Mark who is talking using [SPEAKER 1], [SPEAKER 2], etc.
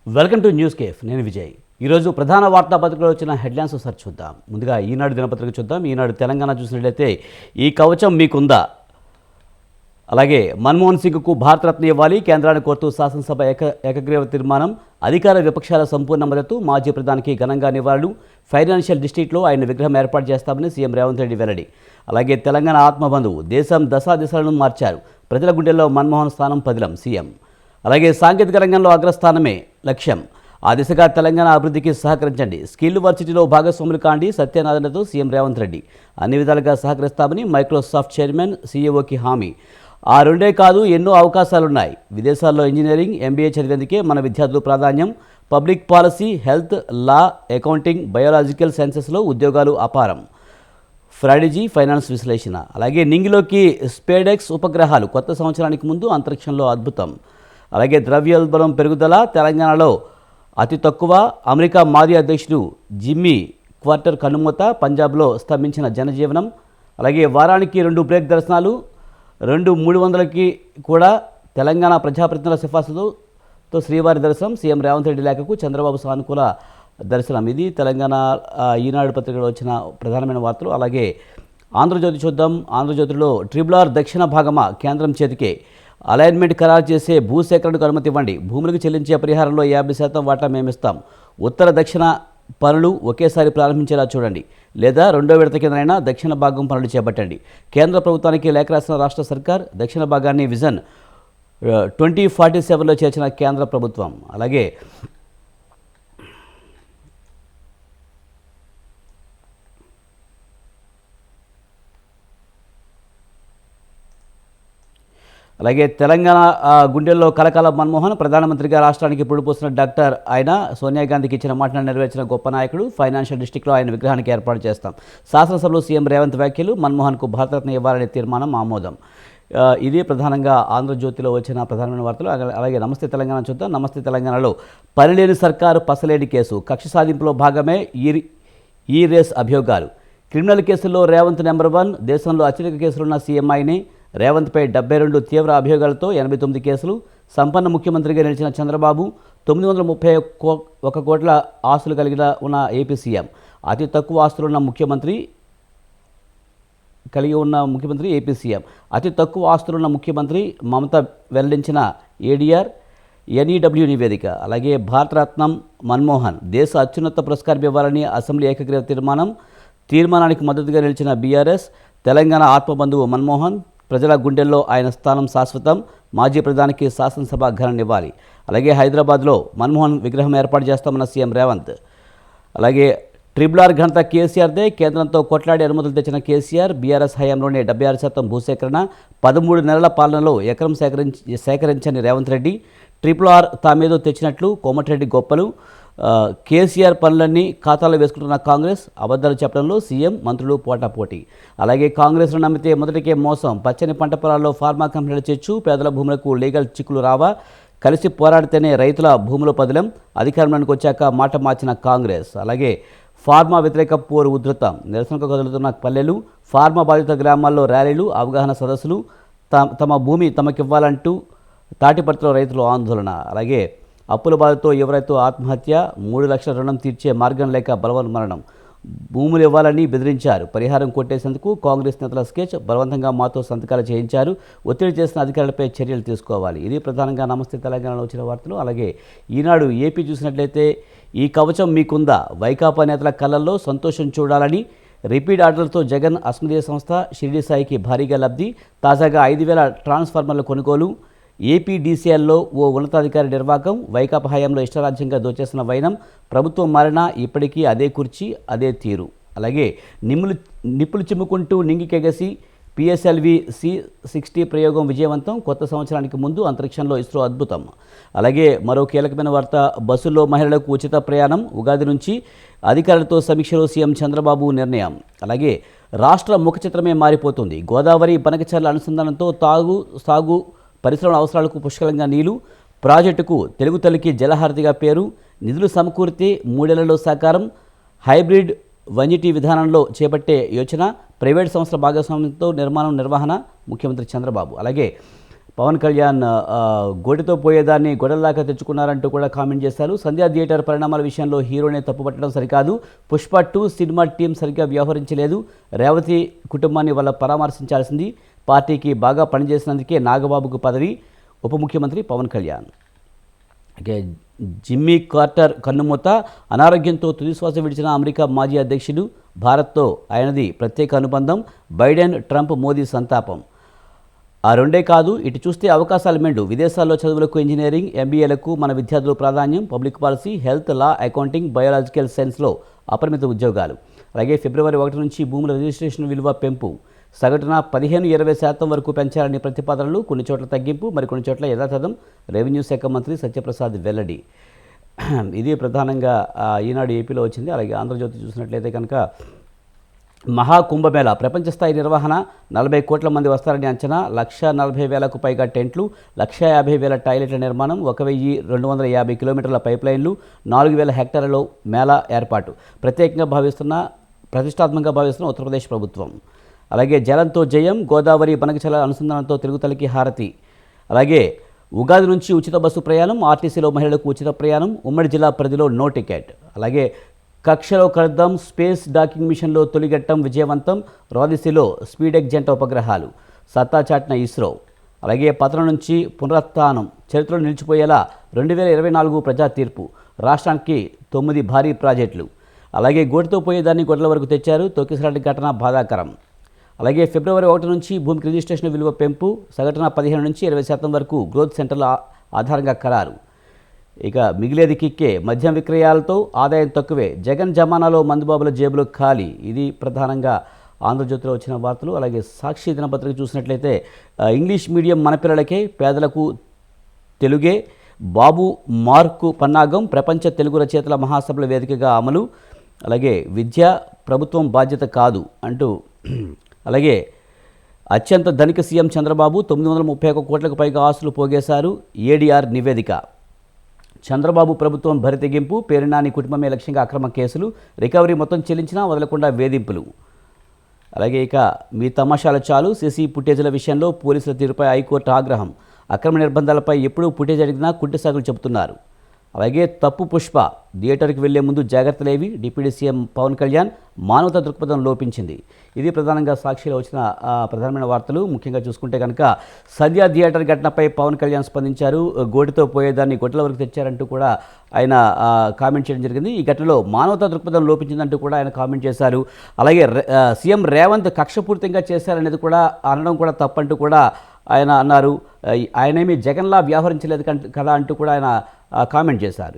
[SPEAKER 1] Welcome to news cafe. నేను విజయ్. ఈరోజు ప్రధాన వార్తాపత్రికలో వచ్చిన హెడ్లైన్స్ ఒకసారి చూద్దాం. ముందుగా ఈనాడు దినపత్రిక చూద్దాం. ఈనాడు తెలంగాణ చూసినట్లయితే ఈ కవచం మీకుందా, అలాగే మన్మోహన్ సింగ్కు భారతరత్న ఇవ్వాలి, కేంద్రాన్ని కోరుతూ శాసనసభ ఏకగ్రీవ తీర్మానం, అధికార విపక్షాల సంపూర్ణ మద్దతు, మాజీ ప్రధానికి ఘనంగా నివాళులు, ఫైనాన్షియల్ డిస్ట్రిక్ట్లో ఆయన విగ్రహం ఏర్పాటు చేస్తామని సీఎం రేవంత్ రెడ్డి వెల్లడి. అలాగే తెలంగాణ ఆత్మబంధువు, దేశం దశాదిశలను మార్చారు, ప్రజల గుండెల్లో మన్మోహన్ స్థానం పదిలం సీఎం. అలాగే సాంకేతిక రంగంలో అగ్రస్థానమే లక్ష్యం, ఆ దిశగా తెలంగాణ అభివృద్ధికి సహకరించండి, స్కిల్ వర్సిటీలో భాగస్వాములు కాండి, సత్యనారాయణతో సీఎం రేవంత్ రెడ్డి అన్ని విధాలుగా సహకరిస్తామని మైక్రోసాఫ్ట్ చైర్మన్ సీఈఓకి హామీ. ఆ రెండే కాదు, ఎన్నో అవకాశాలున్నాయి, విదేశాల్లో ఇంజనీరింగ్ ఎంబీఏ చదివేందుకే మన విద్యార్థులు ప్రాధాన్యం, పబ్లిక్ పాలసీ, హెల్త్, లా, అకౌంటింగ్, బయోలాజికల్ సైన్సెస్లో ఉద్యోగాలు అపారం, ఫ్రైడేజీ ఫైనాన్స్ విశ్లేషణ. అలాగే నింగిలోకి స్పేడెక్స్ ఉపగ్రహాలు, కొత్త సంవత్సరానికి ముందు అంతరిక్షంలో అద్భుతం. అలాగే ద్రవ్యోల్బణం పెరుగుదల, తెలంగాణలో అతి తక్కువ, అమెరికా మాజీ అధ్యక్షుడు జిమ్మీ క్వార్టర్ కన్నుమూత, పంజాబ్లో స్తంభించిన జనజీవనం. అలాగే వారానికి 2 బ్రేక్ దర్శనాలు, 300కి కూడా తెలంగాణ ప్రజాప్రతినిధుల సిఫార్సులతో శ్రీవారి దర్శనం, సీఎం రేవంత్ రెడ్డి లేఖకు చంద్రబాబు సానుకూల దర్శనం. ఇది తెలంగాణ ఈనాడు పత్రికలో వచ్చిన ప్రధానమైన వార్తలు. అలాగే ఆంధ్రజ్యోతి చూద్దాం. ఆంధ్రజ్యోతిలో RRR దక్షిణ భాగమా, కేంద్రం చేతికే, అలైన్మెంట్ ఖరారు చేసే భూసేకరణకు అనుమతి ఇవ్వండి, భూములకు చెల్లించే పరిహారంలో 50% వాటా మేమిస్తాం, ఉత్తర దక్షిణ పనులు ఒకేసారి ప్రారంభించేలా చూడండి, లేదా 2వ విడత కిందనైనా దక్షిణ భాగం పనులు చేపట్టండి. కేంద్ర ప్రభుత్వానికి లేఖ రాసిన రాష్ట్ర సర్కార్, దక్షిణ భాగాన్ని విజన్ 2047లో చేర్చిన కేంద్ర ప్రభుత్వం. అలాగే తెలంగాణ గుండెల్లో కలకాల మన్మోహన్, ప్రధానమంత్రిగా రాష్ట్రానికి పుడిపోసిన డాక్టర్ ఆయన, సోనియా గాంధీకి ఇచ్చిన మాటను నెరవేర్చిన గొప్ప నాయకుడు, ఫైనాన్షియల్ డిస్ట్రిక్ట్లో ఆయన విగ్రహానికి ఏర్పాటు చేస్తాం, శాసనసభలో సీఎం రేవంత్ వ్యాఖ్యలు, మన్మోహన్కు భారతరత్న ఇవ్వాలనే తీర్మానం ఆమోదం. ఇది ప్రధానంగా ఆంధ్రజ్యోతిలో వచ్చిన ప్రధానమైన వార్తలు. అలాగే నమస్తే తెలంగాణ చూద్దాం. నమస్తే తెలంగాణలో పనిలేని సర్కారు పసలేని కేసు, కక్ష సాధింపులో భాగమే ఈ రేస్ అభియోగాలు, క్రిమినల్ కేసుల్లో రేవంత్ నెంబర్ 1, దేశంలో అత్యధిక కేసులున్న సీఎంఐని, రేవంత్పై 72 తీవ్ర అభియోగాలతో 89 కేసులు, సంపన్న ముఖ్యమంత్రిగా నిలిచిన చంద్రబాబు, 931 కోట్ల ఆస్తులు ఉన్న ఏపీ సీఎం, అతి తక్కువ ఆస్తులున్న ముఖ్యమంత్రి ఏపీ సీఎం, అతి తక్కువ ఆస్తులున్న ముఖ్యమంత్రి మమత వెల్లడించిన ఏడీఆర్ ఎన్ఈడబ్ల్యూ నివేదిక. అలాగే భారతరత్నం మన్మోహన్, దేశ అత్యున్నత పురస్కారం ఇవ్వాలని అసెంబ్లీ ఏకగ్రీవ తీర్మానానికి మద్దతుగా నిలిచిన బీఆర్ఎస్, తెలంగాణ ఆత్మబంధువు మన్మోహన్, ప్రజల గుండెల్లో ఆయన స్థానం శాశ్వతం, మాజీ ప్రధానికి శాసనసభ ఘననివ్వాలి. అలాగే హైదరాబాద్లో మన్మోహన్ విగ్రహం ఏర్పాటు చేస్తామన్న సీఎం రేవంత్. అలాగే RRR ఘనత కేసీఆర్దే, కేంద్రంతో కొట్లాడి అనుమతులు తెచ్చిన కేసీఆర్, బీఆర్ఎస్ హయాంలోనే 76% భూసేకరణ, 13 నెలల పాలనలో ఎకరం సేకరించని రేవంత్ రెడ్డి, RRR తామేదో తెచ్చినట్లు కోమటిరెడ్డి గొప్పలు, కేసీఆర్ పనులన్నీ ఖాతాలో వేసుకుంటున్న కాంగ్రెస్, అబద్ధాలు చెప్పడంలో సీఎం మంత్రులు పోటాపోటీ. అలాగే కాంగ్రెస్ను నమ్మితే మొదటికే మోసం, పచ్చని పంట పొలాల్లో ఫార్మా కంపెనీల చెచ్చు, పేదల భూములకు లీగల్ చిక్కులు రావా, కలిసి పోరాడితేనే రైతుల భూముల పదిలం, అధికారంలోకి వచ్చాక మాట మార్చిన కాంగ్రెస్. అలాగే ఫార్మా వ్యతిరేక పోరు ఉధృతం, నిరసనకు కదులుతున్న పల్లెలు, ఫార్మా బాధిత గ్రామాల్లో ర్యాలీలు, అవగాహన సదస్సులు, తమ భూమి తమకివ్వాలంటూ తాటిపత్రిలో రైతులు ఆందోళన. అలాగే అప్పుల బాధతో యువరైతు ఆత్మహత్య, 3 లక్షల రుణం తీర్చే మార్గం లేక బలవన్మరణం, భూములు ఇవ్వాలని బెదిరించారు, పరిహారం కొట్టేసేందుకు కాంగ్రెస్ నేతల స్కెచ్, బలవంతంగా మాతో సంతకాలు చేయించారు, ఒత్తిడి చేసిన అధికారులపై చర్యలు తీసుకోవాలి. ఇది ప్రధానంగా నమస్తే తెలంగాణలో వచ్చిన వార్తలు. అలాగే ఈనాడు ఏపీ చూసినట్లయితే ఈ కవచం మీకుందా, వైకాపా నేతల కళ్ళల్లో సంతోషం చూడాలని, రిపీట్ ఆర్డర్లతో జగన్ అస్మదీయ సంస్థ షిరిడి సాయికి భారీగా లబ్ధి, తాజాగా 5,000 ట్రాన్స్ఫార్మర్ల కొనుగోలు, ఏపీడీసీఎల్లో ఓ ఉన్నతాధికారి నిర్వాకం, వైకాపా హయాంలో ఇష్టరాజ్యంగా దోచేసిన వైనం, ప్రభుత్వం మారినా ఇప్పటికీ అదే కుర్చీ అదే తీరు. అలాగే నిప్పులు చిమ్ముకుంటూ నింగికెగసి పిఎస్ఎల్వి C-60 ప్రయోగం విజయవంతం, కొత్త సంవత్సరానికి ముందు అంతరిక్షంలో ఇస్రో అద్భుతం. అలాగే మరో కీలకమైన వార్త, బస్సుల్లో మహిళలకు ఉచిత ప్రయాణం, ఉగాది నుంచి అధికారులతో సమీక్షలో సీఎం చంద్రబాబు నిర్ణయం. అలాగే రాష్ట్ర ముఖ చిత్రమే మారిపోతుంది, గోదావరి బనకచర్ల అనుసంధానంతో సాగు పరిశ్రమల అవసరాలకు పుష్కలంగా నీళ్లు, ప్రాజెక్టుకు తెలుగు తల్లికి జలహారతిగా పేరు, నిధులు సమకూరితే 3 ఏళ్లలో సాకారం, హైబ్రిడ్ వన్యటీ విధానంలో చేపట్టే యోచన, ప్రైవేట్ సంస్థల భాగస్వామ్యంతో నిర్వహణ, ముఖ్యమంత్రి చంద్రబాబు. అలాగే పవన్ కళ్యాణ్ గోటితో పోయేదాన్ని గొడవలాగా తెచ్చుకున్నారంటూ కూడా కామెంట్ చేశారు. సంధ్యా థియేటర్ పరిణామాల విషయంలో హీరోనే తప్పుపట్టడం సరికాదు. పుష్ప 2 సినిమా టీం సరిగ్గా వ్యవహరించలేదు. రేవతి కుటుంబాన్ని వాళ్ళ పరామర్శించాల్సింది. పార్టీకి బాగా పనిచేసినందుకే నాగబాబుకు పదవి. ఉప ముఖ్యమంత్రి Pawan Kalyan. Okay, Jimmy Carter కన్నుమూత. అనారోగ్యంతో తుదిశ్వాస విడిచిన అమెరికా మాజీ అధ్యక్షుడు. భారత్తో ఆయనది ప్రత్యేక అనుబంధం. బైడెన్, ట్రంప్, మోదీ సంతాపం. ఆ రెండే కాదు, ఇటు చూస్తే అవకాశాలు మెండు. విదేశాల్లో చదువులకు, ఇంజనీరింగ్, ఎంబీఏలకు మన విద్యార్థులు ప్రాధాన్యం. పబ్లిక్ పాలసీ, హెల్త్, లా, అకౌంటింగ్, బయోలాజికల్ సైన్స్లో అపరిమిత ఉద్యోగాలు. అలాగే ఫిబ్రవరి 1 నుంచి భూముల రిజిస్ట్రేషన్ విలువ పెంపు. సగటున 15-20% వరకు పెంచాలని ప్రతిపాదనలు. కొన్ని చోట్ల తగ్గింపు, మరికొన్ని చోట్ల యథాతథం. రెవెన్యూ శాఖ మంత్రి సత్యప్రసాద్ వెల్లడి. ఇది ప్రధానంగా ఈనాడు ఏపీలో వచ్చింది. అలాగే ఆంధ్రజ్యోతి చూసినట్లయితే కనుక మహాకుంభమేళా ప్రపంచ స్థాయి నిర్వహణ. 40 కోట్ల మంది వస్తారని అంచనా. 140,000కు పైగా టెంట్లు, 150,000 టాయిలెట్ల నిర్మాణం, 1,250 కిలోమీటర్ల పైప్లైన్లు, 4,000 హెక్టార్లలో మేళా ఏర్పాటు. ప్రతిష్టాత్మకంగా భావిస్తున్న ఉత్తరప్రదేశ్ ప్రభుత్వం. అలాగే జలంతో జయం. గోదావరి బనకచల అనుసంధానంతో తెలుగుతల్లికి హారతి. అలాగే ఉగాది నుంచి ఉచిత బస్సు ప్రయాణం. ఆర్టీసీలో మహిళలకు ఉచిత ప్రయాణం. ఉమ్మడి జిల్లా పరిధిలో నో టికెట్. అలాగే కక్షలో కడదాం. స్పేస్ డాకింగ్ మిషన్లో తొలిగట్టం విజయవంతం. రాదిశిలో స్పీడెక్ జంట ఉపగ్రహాలు సత్తా చాటిన ఇస్రో. అలాగే పతనం నుంచి పునరుత్థానం చరిత్రలో నిలిచిపోయేలా 2024 ప్రజా తీర్పు. రాష్ట్రానికి 9 భారీ ప్రాజెక్టులు. అలాగే గోటితో పోయేదాన్ని గొడవల వరకు తెచ్చారు. తొక్కిసలాంటి ఘటన బాధాకరం. అలాగే ఫిబ్రవరి 1 నుంచి భూమికి రిజిస్ట్రేషన్ విలువ పెంపు. సగటున 15-20% వరకు గ్రోత్ సెంటర్ల ఆధారంగా ఖరారు. ఇక మిగిలేది కిక్కే. మద్యం విక్రయాలతో ఆదాయం తక్కువే. జగన్ జమానాలో మందుబాబుల జేబులు ఖాళీ. ఇది ప్రధానంగా ఆంధ్రజ్యోతిలో వచ్చిన వార్తలు. అలాగే సాక్షి దినపత్రిక చూసినట్లయితే ఇంగ్లీష్ మీడియం మన పిల్లలకే, పేదలకు తెలుగే. బాబు మార్కు పన్నాగం. ప్రపంచ తెలుగు రచయితల మహాసభల వేదికగా అమలు. అలాగే విద్య ప్రభుత్వం బాధ్యత కాదు అంటూ. అలాగే అత్యంత ధనిక సీఎం చంద్రబాబు 931 కోట్లకు పైగా ఆస్తులు పోగేశారు. ఏడీఆర్ నివేదిక. చంద్రబాబు ప్రభుత్వం బరితెగింపు. పేరినాని కుటుంబమే లక్ష్యంగా అక్రమ కేసులు. రికవరీ మొత్తం చెల్లించినా వదలకుండా వేధింపులు. అలాగే ఇక మీ తమాషాల చాలు. సీసీ ఫుటేజీల విషయంలో పోలీసుల తీరుపై హైకోర్టు ఆగ్రహం. అక్రమ నిర్బంధాలపై ఎప్పుడూ ఫుటేజ్ అడిగినా కుంటి సాగులు చెబుతున్నారు. అలాగే తప్పు పుష్ప. థియేటర్కి వెళ్లే ముందు జాగ్రత్తలేవి. Deputy CM Pawan Kalyan. మానవతా దృక్పథం లోపించింది. ఇది ప్రధానంగా సాక్షిలో వచ్చిన ప్రధానమైన వార్తలు. ముఖ్యంగా చూసుకుంటే కనుక సంధ్యా థియేటర్ ఘటనపై పవన్ కళ్యాణ్ స్పందించారు. గోటితో పోయేదాన్ని గొడ్ల వరకు తెచ్చారంటూ కూడా ఆయన కామెంట్ చేయడం జరిగింది. ఈ ఘటనలో మానవతా దృక్పథం లోపించిందంటూ కూడా ఆయన కామెంట్ చేశారు. అలాగే సీఎం రేవంత్ కక్షపూర్తిగా చేశారనేది కూడా అనడం కూడా తప్పంటూ కూడా ఆయన అన్నారు. ఆయనేమి జగన్లా వ్యవహరించలేదు కదా అంటూ కూడా ఆయన కామెంట్ చేశారు.